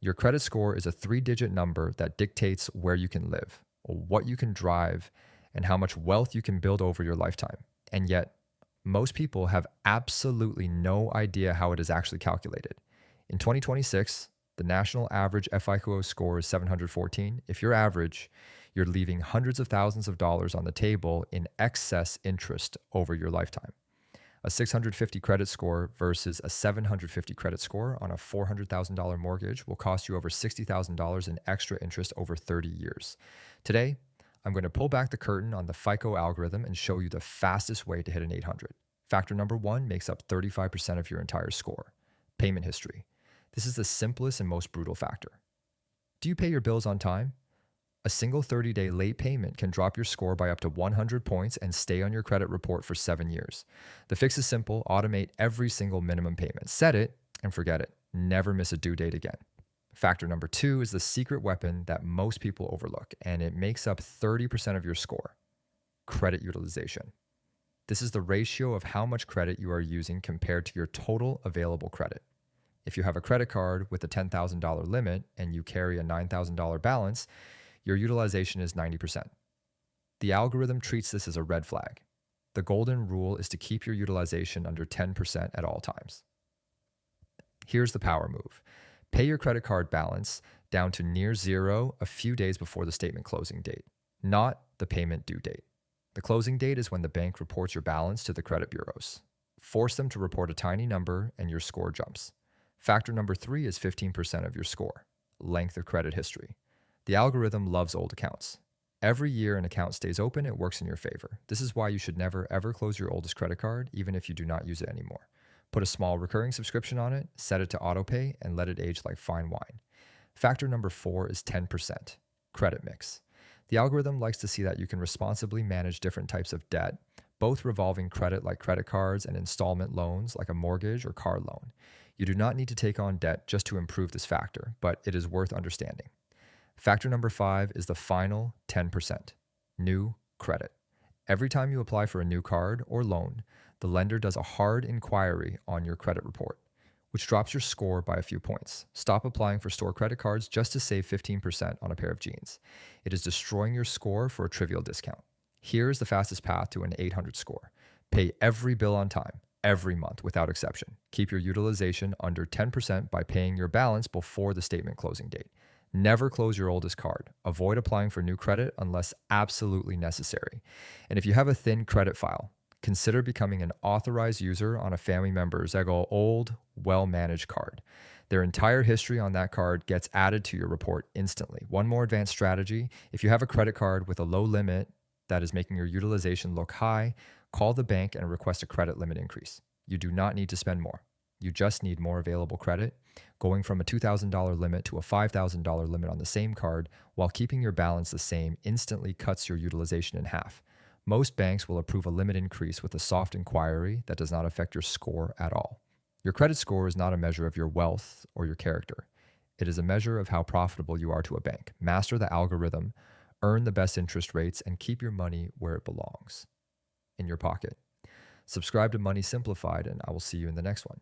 Your credit score is a 3-digit number that dictates where you can live, what you can drive, and how much wealth you can build over your lifetime. And yet, most people have absolutely no idea how it is actually calculated. In 2026, the national average FICO score is 714. If you're average, you're leaving hundreds of thousands of dollars on the table in excess interest over your lifetime. A 650 credit score versus a 750 credit score on a $400,000 mortgage will cost you over $60,000 in extra interest over 30 years. Today, I'm going to pull back the curtain on the FICO algorithm and show you the fastest way to hit an 800. Factor number 1 makes up 35% of your entire score: payment history. This is the simplest and most brutal factor. Do you pay your bills on time? A single 30-day late payment can drop your score by up to 100 points and stay on your credit report for 7 years. The fix is simple: automate every single minimum payment. Set it and forget it. Never miss a due date again. Factor number 2 is the secret weapon that most people overlook, and it makes up 30% of your score: credit utilization. This is the ratio of how much credit you are using compared to your total available credit. If you have a credit card with a $10,000 limit and you carry a $9,000 balance, your utilization is 90%. The algorithm treats this as a red flag. The golden rule is to keep your utilization under 10% at all times. Here's the power move. Pay your credit card balance down to near zero a few days before the statement closing date, not the payment due date. The closing date is when the bank reports your balance to the credit bureaus. Force them to report a tiny number and your score jumps. Factor number 3 is 15% of your score: length of credit history. The algorithm loves old accounts. Every year an account stays open, it works in your favor. This is why you should never ever close your oldest credit card, even if you do not use it anymore. Put a small recurring subscription on it, set it to autopay, and let it age like fine wine. Factor number 4 is 10%, credit mix. The algorithm likes to see that you can responsibly manage different types of debt, both revolving credit like credit cards and installment loans like a mortgage or car loan. You do not need to take on debt just to improve this factor, but it is worth understanding. Factor number 5 is the final 10%, new credit. Every time you apply for a new card or loan, the lender does a hard inquiry on your credit report, which drops your score by a few points. Stop applying for store credit cards just to save 15% on a pair of jeans. It is destroying your score for a trivial discount. Here is the fastest path to an 800 score. Pay every bill on time, every month without exception. Keep your utilization under 10% by paying your balance before the statement closing date. Never close your oldest card. Avoid applying for new credit unless absolutely necessary. And if you have a thin credit file, consider becoming an authorized user on a family member's old, well-managed card. Their entire history on that card gets added to your report instantly. One more advanced strategy: if you have a credit card with a low limit that is making your utilization look high, call the bank and request a credit limit increase. You do not need to spend more. You just need more available credit. Going from a $2,000 limit to a $5,000 limit on the same card while keeping your balance the same instantly cuts your utilization in half. Most banks will approve a limit increase with a soft inquiry that does not affect your score at all. Your credit score is not a measure of your wealth or your character. It is a measure of how profitable you are to a bank. Master the algorithm, earn the best interest rates, and keep your money where it belongs, in your pocket. Subscribe to Money Simplified, and I will see you in the next one.